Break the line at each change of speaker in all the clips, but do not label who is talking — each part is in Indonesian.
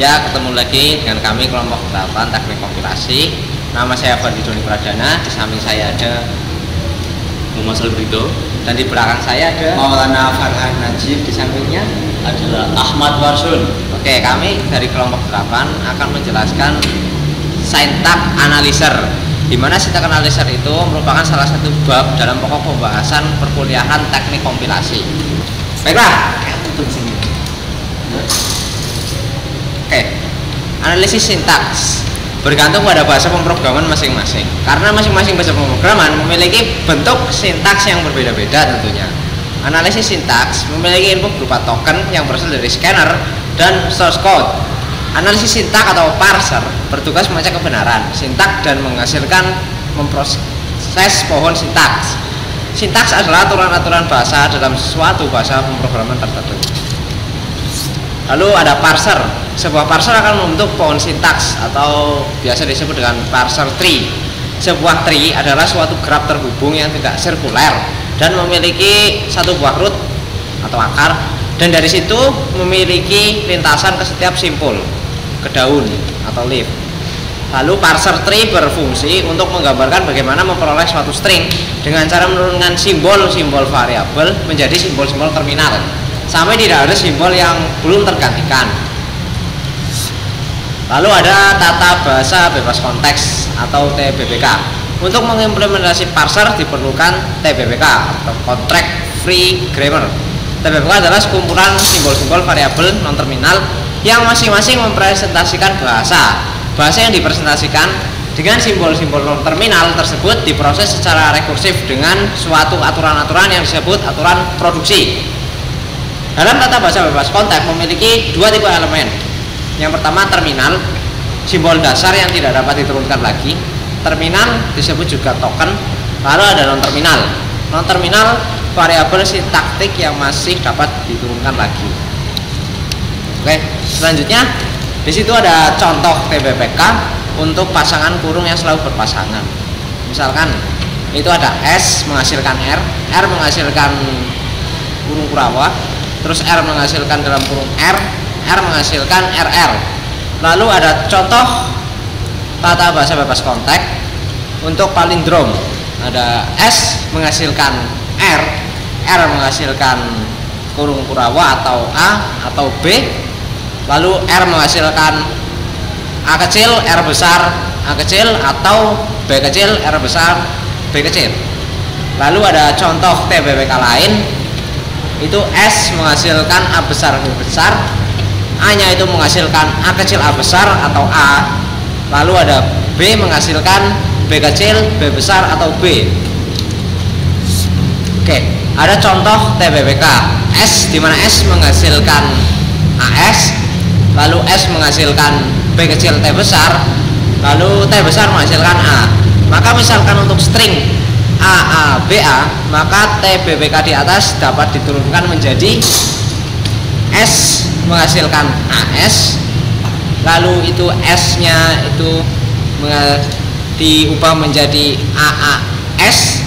Ya, ketemu lagi dengan kami kelompok 8 teknik kompilasi. Nama saya Fadli Doni Pradana. Di samping saya ada
Muhammad Salbrido,
dan di belakang saya ada
Maulana Farhan Najib.
di sampingnya
adalah Ahmad Warsun.
Oke, kami dari kelompok 8 akan menjelaskan syntax analyzer, di mana syntax analyzer itu merupakan salah satu bab dalam pokok pembahasan perkuliahan teknik kompilasi. Baiklah. Oke, analisis sintaks bergantung pada bahasa pemrograman masing-masing. Karena masing-masing bahasa pemrograman memiliki bentuk sintaks yang berbeda-beda tentunya. Analisis sintaks memiliki input berupa token yang berasal dari scanner dan source code. Analisis sintaks atau parser bertugas mengecek kebenaran sintaks dan menghasilkan memproses pohon sintaks. Sintaks adalah aturan-aturan bahasa dalam suatu bahasa pemrograman tertentu. Lalu ada parser. Sebuah parser akan membentuk pohon sintaks atau biasa disebut dengan parser tree. Sebuah tree adalah suatu graf terhubung yang tidak sirkuler dan memiliki satu buah root atau akar, dan dari situ memiliki lintasan ke setiap simpul, ke daun atau leaf. Lalu parser tree berfungsi untuk menggambarkan bagaimana memperoleh suatu string dengan cara menurunkan simbol-simbol variabel menjadi simbol-simbol terminal sampai tidak ada simbol yang belum tergantikan. Lalu ada tata bahasa bebas konteks atau TBBK. Untuk mengimplementasi parser diperlukan TBBK atau Contract Free Grammar. TBBK adalah sekumpulan simbol-simbol variabel non terminal yang masing-masing mempresentasikan bahasa yang dipresentasikan dengan simbol-simbol non terminal tersebut diproses secara rekursif dengan suatu aturan-aturan yang disebut aturan produksi. Dalam tata bahasa bebas konteks memiliki dua tipe elemen. Yang pertama terminal, simbol dasar yang tidak dapat diturunkan lagi. Terminal disebut juga token. Lalu ada non terminal. Non terminal variabel sintaktik yang masih dapat diturunkan lagi. Oke, selanjutnya di situ ada contoh TBBK untuk pasangan kurung yang selalu berpasangan. Misalkan itu ada S menghasilkan R menghasilkan kurung Kurawa, terus R menghasilkan dalam kurung R menghasilkan RR. Lalu ada contoh tata bahasa bebas konteks untuk palindrom. Ada S menghasilkan R menghasilkan kurung Kurawa atau A atau B. Lalu R menghasilkan A kecil, R besar, A kecil, atau B kecil, R besar, B kecil. Lalu ada contoh TBBK lain, itu S menghasilkan A besar, B besar, A nya itu menghasilkan A kecil, A besar atau A. Lalu ada B menghasilkan B kecil, B besar atau B. Oke, ada contoh TBBK S, di mana S menghasilkan AS, lalu S menghasilkan B kecil, T besar, lalu T besar menghasilkan A. Maka misalkan untuk string AABA, maka TBBK di atas dapat diturunkan menjadi S menghasilkan AS, lalu itu S nya itu diubah menjadi AAS,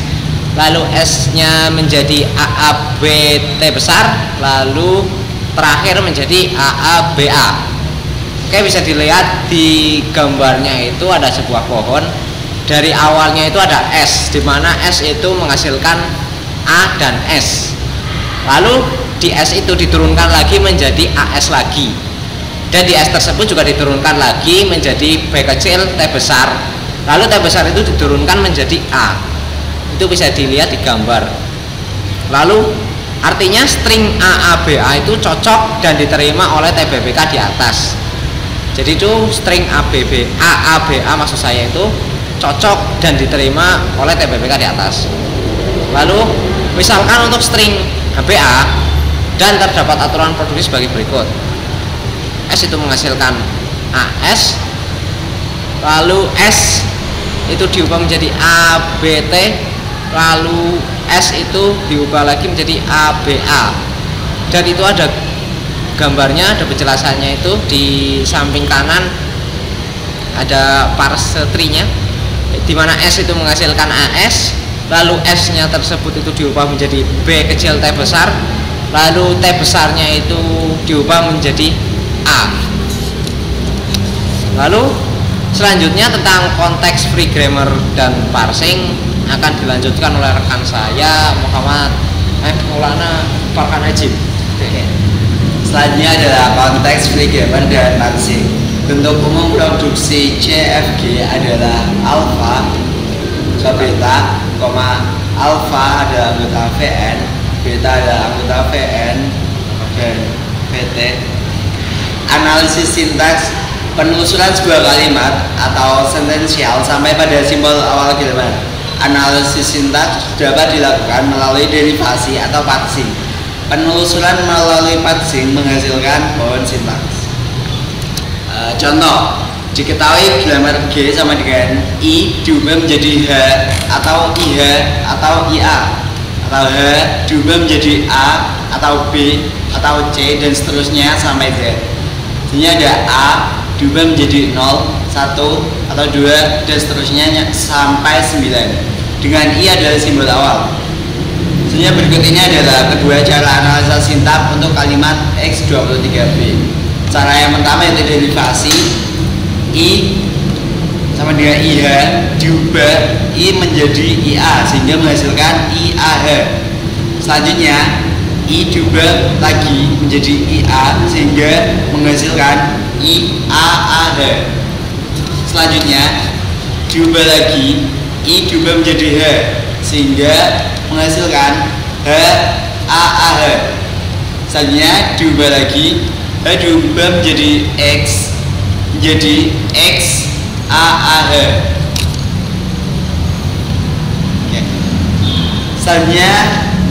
lalu S nya menjadi AAB T besar, lalu terakhir menjadi AABA. Oke, bisa dilihat di gambarnya itu ada sebuah pohon. Dari awalnya itu ada S, di mana S itu menghasilkan A dan S. Lalu di S itu diturunkan lagi menjadi AS lagi. Dan di S tersebut juga diturunkan lagi menjadi B kecil, T besar. Lalu T besar itu diturunkan menjadi A. Itu bisa dilihat di gambar. Lalu artinya string AABA itu cocok dan diterima oleh TBBK di atas. Jadi itu string AABA maksud saya itu cocok dan diterima oleh TBBK di atas. Lalu misalkan untuk string ABA dan terdapat aturan produksi sebagai berikut. S itu menghasilkan AS, lalu S itu diubah menjadi ABT, lalu S itu diubah lagi menjadi ABA. Dan itu ada gambarnya, ada penjelasannya itu di samping kanan ada parser tree-nya, di mana S itu menghasilkan AS, lalu S nya tersebut itu diubah menjadi B kecil T besar, lalu T besarnya itu diubah menjadi A. Lalu selanjutnya tentang konteks free grammar dan parsing akan dilanjutkan oleh rekan saya Maulana Farkan Najib.
Selanjutnya adalah konteks free grammar dan parsing. Bentuk umum produksi CFG adalah alfa, beta, alfa adalah anggota VN, beta adalah anggota VN, dan PT. Analisis sintaks, penelusuran sebuah kalimat atau sentensial sampai pada simbol awal grammar. Analisis sintaks dapat dilakukan melalui derivasi atau parsing. Penelusuran melalui parsing menghasilkan pohon sintaks. Contoh, diketahui grammar G sama dengan I diubah menjadi H atau IH atau IA, atau H diubah menjadi A atau B atau C dan seterusnya sampai Z. Ini ada A diubah menjadi 0, 1 atau 2 dan seterusnya sampai 9 dengan I adalah simbol awal. Selanjutnya berikut ini adalah kedua cara analisa sintaks untuk kalimat X23B. Cara yang pertama yaitu derivasi. I sama dengan IH diubah I menjadi IA sehingga menghasilkan IAH. Selanjutnya I diubah lagi menjadi IA sehingga menghasilkan IAAH. Selanjutnya diubah lagi I diubah menjadi H sehingga menghasilkan HAAH. Selanjutnya diubah lagi H diubah menjadi X menjadi XAAH. Selanjutnya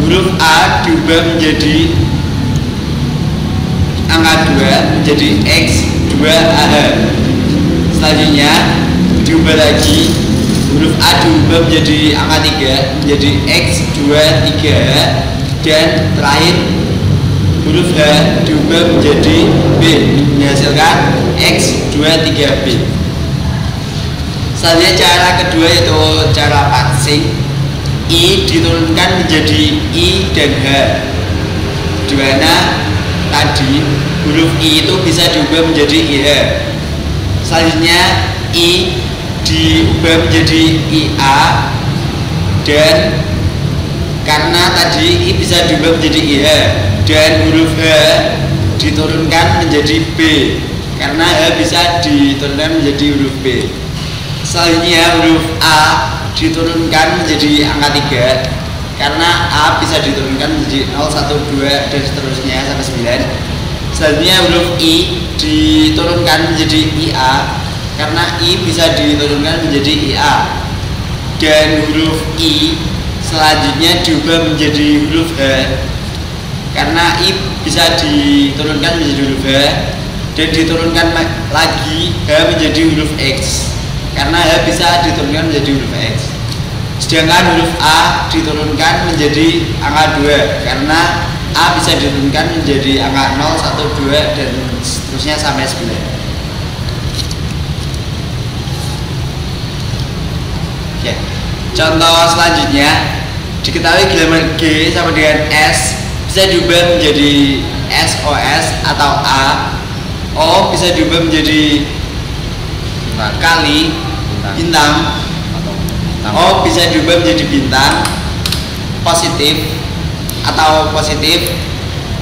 huruf A diubah menjadi angka 2 menjadi X2AH. Selanjutnya diubah lagi huruf A diubah menjadi angka 3 menjadi X23H, dan terakhir huruf H diubah menjadi B menghasilkan X23B. Selanjutnya cara kedua yaitu cara parsing. I diturunkan menjadi I dan H, di mana tadi huruf I itu bisa diubah menjadi IH. Selanjutnya I diubah menjadi IA, dan karena tadi I bisa diubah menjadi IH, dan huruf H diturunkan menjadi B karena H bisa diturunkan menjadi huruf B. Selanjutnya huruf A diturunkan menjadi angka 3 karena A bisa diturunkan menjadi 0, 1, 2 dan seterusnya sampai 9. Selanjutnya huruf I diturunkan menjadi IA karena I bisa diturunkan menjadi IA, dan huruf I selanjutnya diubah menjadi huruf H karena I bisa diturunkan menjadi huruf H, dan diturunkan lagi H menjadi huruf X karena H bisa diturunkan menjadi huruf X. Sedangkan huruf A diturunkan menjadi angka 2 karena A bisa diturunkan menjadi angka 0, 1, 2 dan seterusnya sampai 9. Oke. Contoh selanjutnya, diketahui grammar G sama dengan S bisa diubah menjadi SOS atau A. O bisa diubah menjadi kali bintang. O bisa diubah menjadi bintang positif atau positif.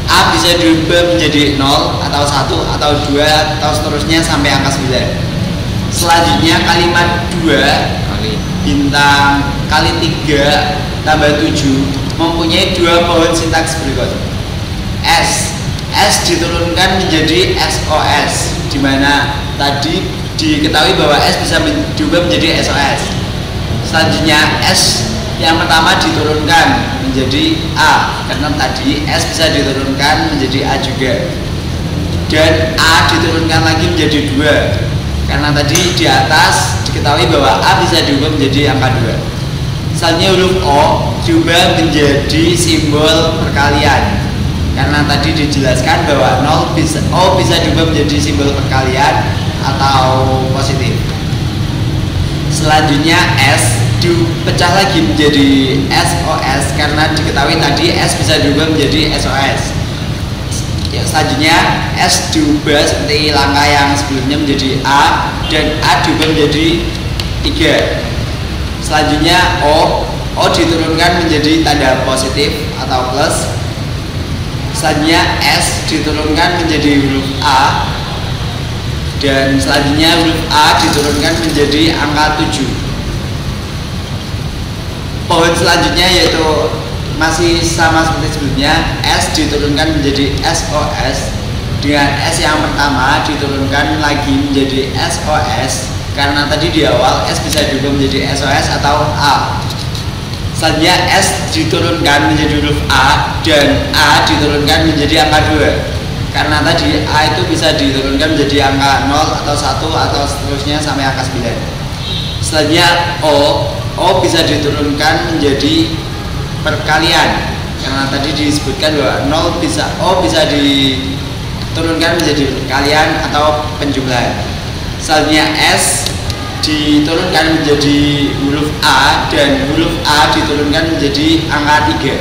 A bisa diubah menjadi 0 atau 1 atau 2 atau seterusnya sampai angka 9. Selanjutnya kalimat 2 kali bintang kali 3 tambah 7 mempunyai dua pohon sintaks berikut. S diturunkan menjadi SOS, di mana tadi diketahui bahwa S bisa diubah menjadi SOS. Selanjutnya S yang pertama diturunkan menjadi A karena tadi S bisa diturunkan menjadi A juga, dan A diturunkan lagi menjadi 2 karena tadi di atas diketahui bahwa A bisa diubah menjadi angka 2. Selanjutnya huruf O diubah menjadi simbol perkalian karena tadi dijelaskan bahwa O bisa diubah menjadi simbol perkalian atau positif. Selanjutnya S dipecah lagi menjadi SOS karena diketahui tadi S bisa diubah menjadi SOS. selanjutnya S diubah seperti langkah yang sebelumnya menjadi A, dan A diubah menjadi 3. Selanjutnya O diturunkan menjadi tanda positif atau plus. Selanjutnya S diturunkan menjadi huruf A, dan selanjutnya huruf A diturunkan menjadi angka 7. Pohon selanjutnya yaitu masih sama seperti sebelumnya, S diturunkan menjadi SOS, dengan S yang pertama diturunkan lagi menjadi SOS, karena tadi di awal S bisa diubah menjadi SOS atau A. Selanjutnya S diturunkan menjadi huruf A, dan A diturunkan menjadi angka 2, karena tadi A itu bisa diturunkan menjadi angka 0 atau 1 atau seterusnya sampai angka 9. Selanjutnya O bisa diturunkan menjadi perkalian, karena tadi disebutkan bahwa O bisa diturunkan menjadi perkalian atau penjumlahan. Selanjutnya S diturunkan menjadi huruf A, dan huruf A diturunkan menjadi angka 3.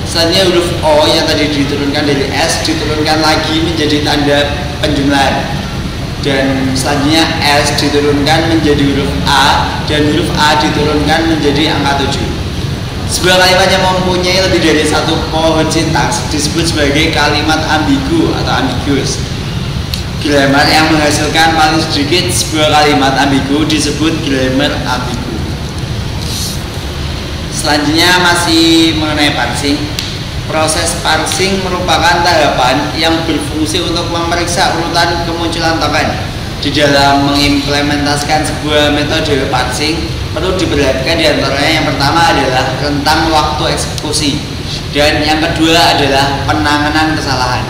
Selanjutnya huruf O yang tadi diturunkan dari S diturunkan lagi menjadi tanda penjumlahan, dan selanjutnya S diturunkan menjadi huruf A, dan huruf A diturunkan menjadi angka 7. Sebuah kalimat yang mempunyai lebih dari satu pohon sintaks disebut sebagai kalimat ambigu atau ambiguous. Grammar yang menghasilkan paling sedikit sebuah kalimat ambigu disebut grammar ambigu. Selanjutnya masih mengenai parsing. Proses parsing merupakan tahapan yang berfungsi untuk memeriksa urutan kemunculan token. Di dalam mengimplementasikan sebuah metode parsing, perlu diperhatikan diantaranya yang pertama adalah rentang waktu eksekusi, dan yang kedua adalah penanganan kesalahan.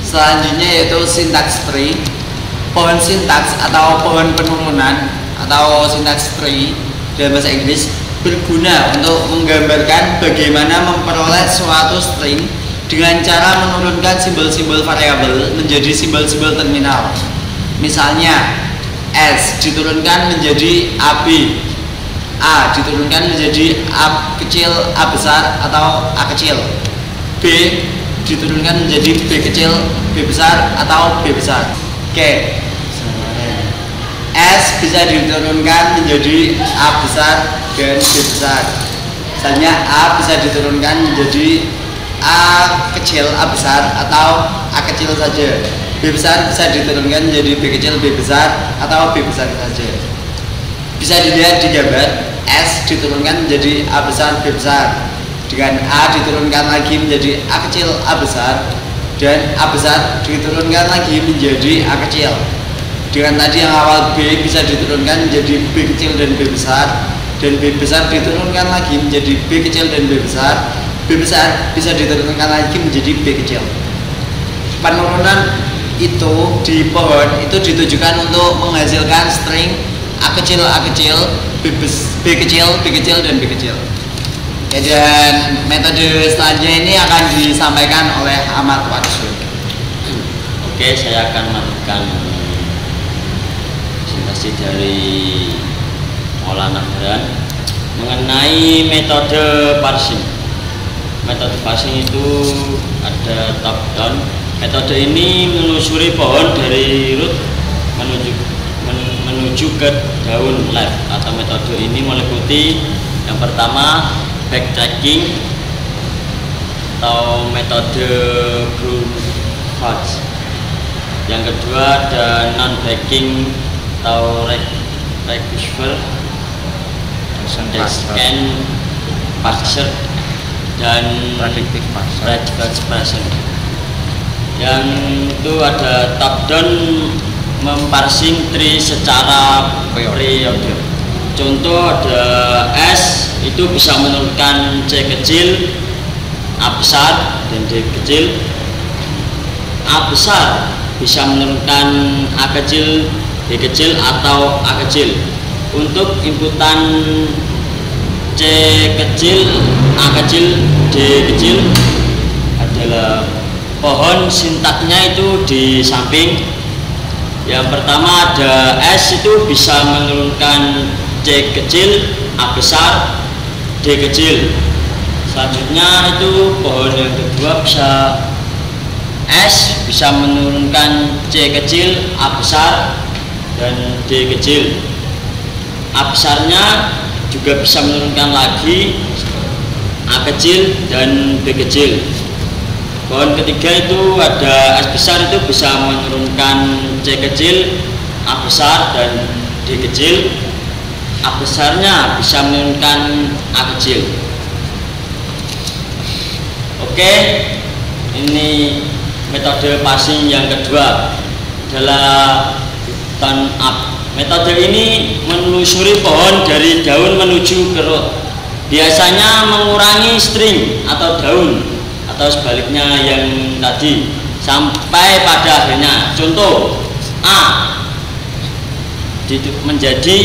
Selanjutnya yaitu syntax tree. Pohon sintaks atau pohon penurunan atau syntax tree dalam bahasa Inggris berguna untuk menggambarkan bagaimana memperoleh suatu string dengan cara menurunkan simbol-simbol variabel menjadi simbol-simbol terminal. Misalnya S diturunkan menjadi AB, A diturunkan menjadi A kecil, A besar atau A kecil, B diturunkan menjadi B kecil, B besar atau B besar. Oke. S bisa diturunkan menjadi A besar dan B besar. Misalnya A bisa diturunkan menjadi A kecil, A besar atau A kecil saja. B besar bisa diturunkan menjadi B kecil, B besar atau B besar saja. Bisa dilihat di gambar, S diturunkan menjadi A besar, B besar, dengan A diturunkan lagi menjadi A kecil, A besar, dan A besar diturunkan lagi menjadi A kecil. Dengan tadi yang awal B bisa diturunkan menjadi B kecil dan B besar, dan B besar diturunkan lagi menjadi B kecil dan B besar. B besar bisa diturunkan lagi menjadi B kecil. Penurunan itu di pohon itu ditujukan untuk menghasilkan string A kecil, B kecil, B kecil, dan B kecil. Ya, dan metode selanjutnya ini akan disampaikan oleh Ahmad Warsun.
Oke, saya akan melakukan presentasi dari Maulana Harhan mengenai metode parsing. Metode parsing itu ada top down. Metode ini menelusuri pohon dari root menuju ke daun left, atau metode ini meliputi yang pertama backtracking atau metode brute force. Yang kedua ada non backing atau recursive scan parser dan predictive parser. Yang itu ada top down memparsing tree secara periode. Contoh ada S itu bisa menurunkan C kecil, A besar, dan D kecil. A besar bisa menurunkan A kecil, D kecil, atau A kecil. Untuk inputan C kecil, A kecil, D kecil adalah pohon sintaknya itu di samping. Yang pertama ada S itu bisa menurunkan C kecil, A besar, D kecil. Selanjutnya itu pohon yang kedua bisa S, bisa menurunkan C kecil, A besar, dan D kecil. A besarnya juga bisa menurunkan lagi A kecil dan B kecil. Pohon ketiga itu ada S besar, itu bisa menurunkan C kecil, A besar, dan D kecil. A besarnya bisa menurunkan A kecil. Oke, ini metode passing yang kedua adalah turn up. Metode ini menelusuri pohon dari daun menuju ke root. Biasanya mengurangi string atau daun, atau sebaliknya yang tadi, sampai pada akhirnya. Contoh, A menjadi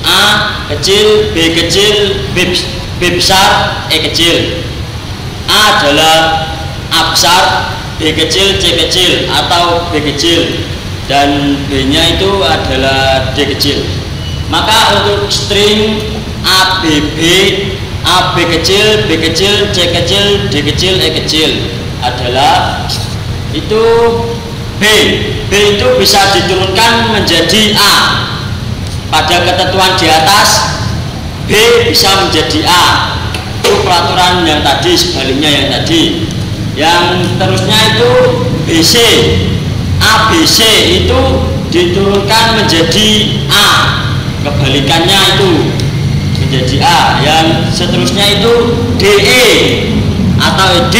A kecil, B kecil, B besar, E kecil. A adalah A besar, B kecil, C kecil, atau B kecil, dan B nya itu adalah D kecil. Maka untuk string A, B, B, A, B kecil, B kecil, C kecil, D kecil, E kecil adalah itu B. B itu bisa diturunkan menjadi A. Pada ketentuan di atas, B bisa menjadi A. Itu peraturan yang tadi, sebaliknya yang tadi. Yang terusnya itu BC. ABC itu diturunkan menjadi A. Kebalikannya itu menjadi A. Yang seterusnya itu DE atau D.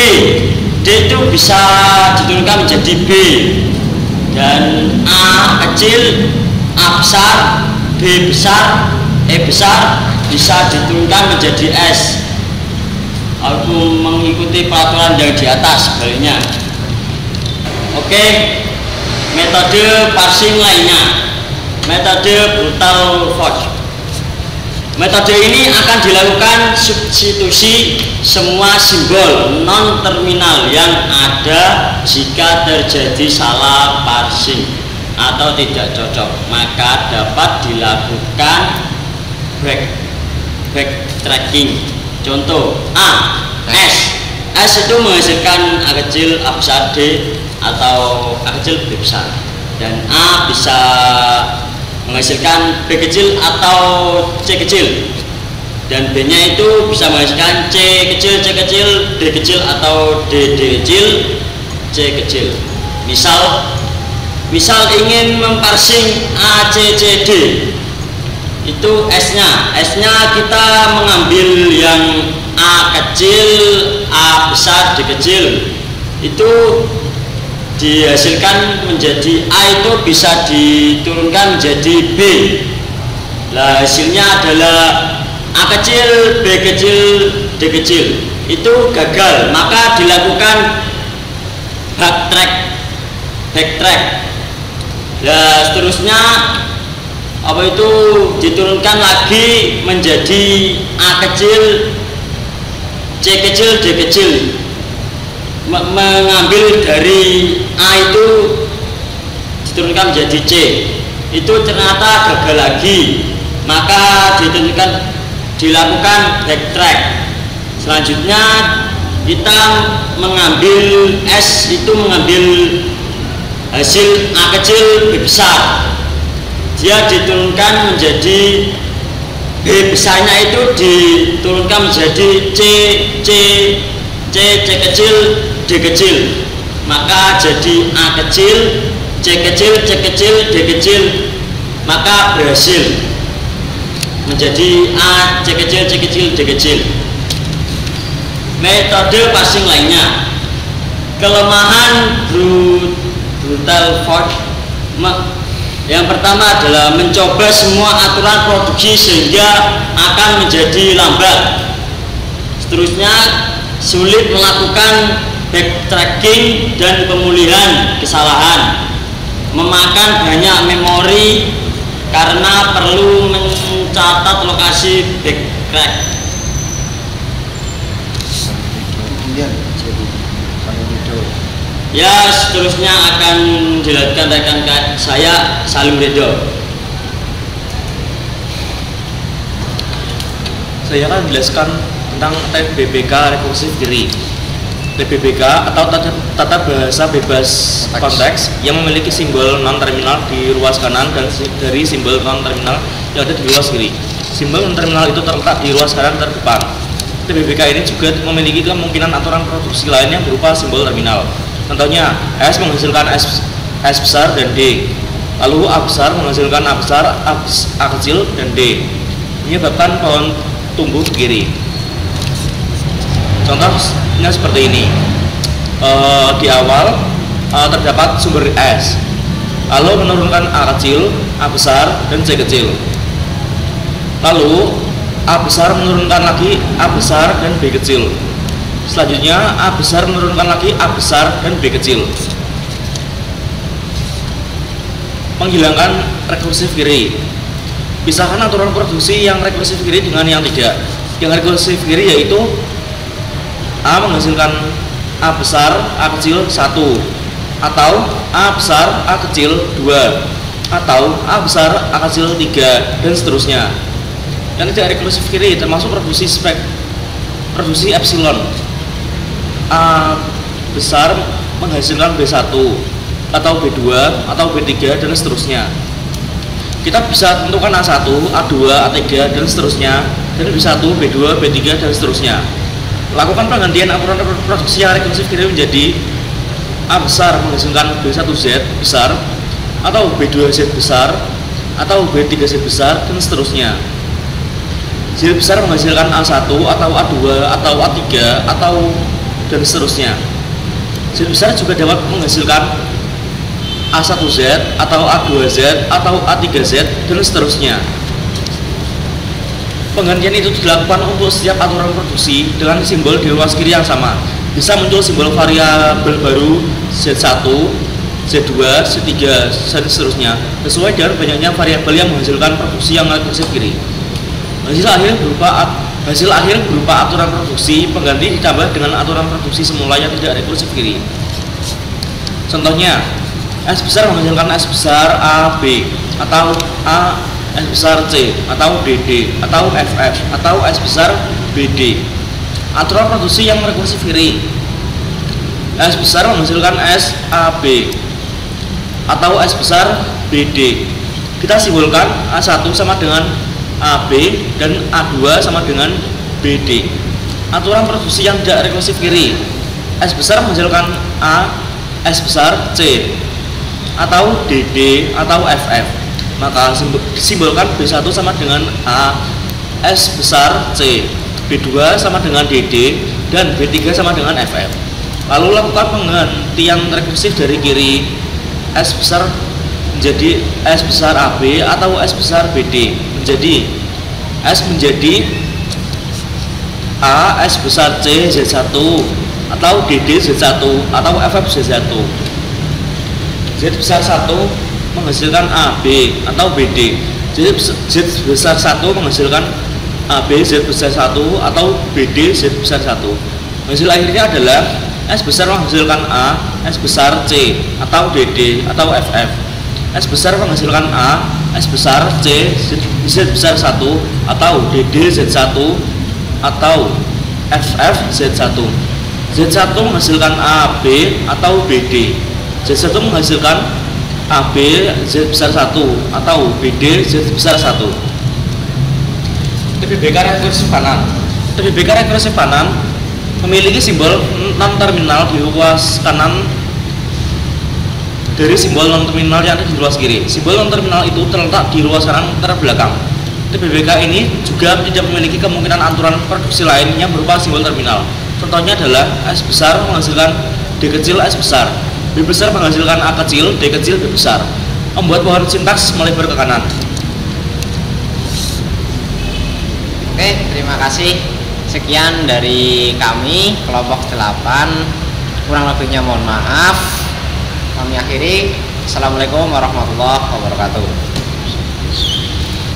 D itu bisa diturunkan menjadi B. Dan A kecil, A besar, B besar, E besar bisa diturunkan menjadi S. Aku mengikuti peraturan yang di atas, sebaliknya. Oke, metode parsing lainnya, metode brutal force. Metode ini akan dilakukan substitusi semua simbol non terminal yang ada jika terjadi salah parsing atau tidak cocok, maka dapat dilakukan backtracking. Contoh A, S. S itu menghasilkan A kecil, A besar, D, atau A kecil, B besar. Dan A bisa menghasilkan B kecil atau C kecil. Dan B nya itu bisa menghasilkan C kecil, C kecil, D kecil, atau D kecil, C kecil. Misal ingin memparsing A, C, C, D, itu S-nya. S-nya kita mengambil yang A kecil, A besar, D kecil. Itu dihasilkan menjadi A, itu bisa diturunkan menjadi B. Nah, hasilnya adalah A kecil, B kecil, D kecil. Itu gagal, maka dilakukan backtrack. Nah, seterusnya apa itu diturunkan lagi menjadi A kecil, C kecil, D kecil. Mengambil dari A itu diturunkan menjadi C. Itu ternyata gagal lagi, maka dilakukan backtrack. Selanjutnya kita mengambil S, itu mengambil hasil A kecil, B besar. Dia diturunkan menjadi B besarnya, itu diturunkan menjadi C kecil, D kecil. Maka jadi A kecil, C kecil, C kecil, D kecil. Maka berhasil menjadi A, C kecil, C kecil, D kecil. Metode passing lainnya, kelemahan brutal force. Yang pertama adalah mencoba semua aturan produksi sehingga akan menjadi lambat. Seterusnya sulit melakukan backtracking dan pemulihan kesalahan. Memakan banyak memori karena perlu mencatat lokasi backtrack. Ya, seterusnya akan dilakukan rekan saya, Salim Ridho.
Saya akan menjelaskan tentang TBBK rekursif query. TBBK atau tata bahasa bebas konteks yang memiliki simbol non-terminal di ruas kanan dan dari simbol non-terminal yang ada di ruas kiri. Simbol non-terminal itu terletak di ruas kanan terdepan. TBBK ini juga memiliki kemungkinan aturan produksi lain yang berupa simbol terminal. Contohnya, S menghasilkan S besar dan D. Lalu A besar menghasilkan A besar, A kecil, dan D. Menyebabkan pohon tumbuh ke kiri. Contohnya seperti ini. Di awal terdapat sumber S, lalu menurunkan A kecil, A besar, dan C kecil. Lalu A besar menurunkan lagi A besar dan B kecil. Selanjutnya A besar menurunkan lagi A besar dan B kecil. Menghilangkan rekursif query. Pisahkan aturan produksi yang rekursif query dengan yang tidak. Yang rekursif query yaitu A menghasilkan A besar, A kecil 1, atau A besar, A kecil 2, atau A besar, A kecil 3, dan seterusnya. Yang tidak rekursif query termasuk produksi epsilon. A besar menghasilkan B1 atau B2 atau B3 dan seterusnya. Kita bisa tentukan A1, A2, A3 dan seterusnya, dan B1, B2, B3 dan seterusnya. Lakukan penggantian aturan produksi yang rekursif query menjadi A besar menghasilkan B1Z besar atau B2Z besar atau B3Z besar dan seterusnya. Z besar menghasilkan A1 atau A2 atau A3 atau dan seterusnya. Z besar juga dapat menghasilkan A1Z atau A2Z atau A3Z dan seterusnya. Penggantian itu dilakukan untuk setiap aturan produksi dengan simbol di ruas kiri yang sama. Bisa muncul simbol variabel baru Z1, Z2, Z3, dan seterusnya sesuai dengan banyaknya variabel yang menghasilkan produksi yang rekursif query. Hasil akhir berupa aturan produksi pengganti ditambah dengan aturan produksi semula yang tidak rekursif query. Contohnya, S besar menghasilkan S besar A, B, atau A S besar C, atau DD, atau FF, atau S besar BD. Aturan produksi yang rekursif query. S besar menghasilkan S AB, atau S besar BD. Kita simbolkan A1 sama dengan AB dan A2 sama dengan BD. Aturan produksi yang tidak rekursif query. S besar menghasilkan A, S besar C, atau DD, atau FF. Maka disimbolkan B1 sama dengan A, S besar C, B2 sama dengan DD, dan B3 sama dengan FF. Lalu lakukan penggantian rekursif dari kiri S besar menjadi S besar AB atau S besar BD menjadi S menjadi A, S besar C, Z1 atau DD Z1 atau FF Z1. Z besar 1 menghasilkan AB atau BD. Z besar 1 menghasilkan AB Z besar 1 atau BD Z besar 1. Hasil akhirnya adalah S besar menghasilkan A, S besar C atau DD atau FF. S besar menghasilkan A, S besar C, Z besar 1 atau DD Z1 atau FF Z1. Z1 menghasilkan AB atau BD. Z1 menghasilkan AB Z besar 1 atau BD Z besar 1. TBBK rekursif kanan. TBBK rekursif kanan memiliki simbol non-terminal di ruas kanan dari simbol non-terminal yang ada di ruas kiri. Simbol non-terminal itu terletak di ruas kanan terbelakang. TBBK ini juga tidak memiliki kemungkinan aturan produksi lain yang berupa simbol terminal. Contohnya adalah S besar menghasilkan D kecil S besar, B besar menghasilkan A kecil, D kecil, B besar. Membuat pohon sintaks melebar ke kanan.
Oke, terima kasih. Sekian dari kami kelompok 8. Kurang lebihnya mohon maaf. Kami akhiri. Assalamualaikum warahmatullahi wabarakatuh.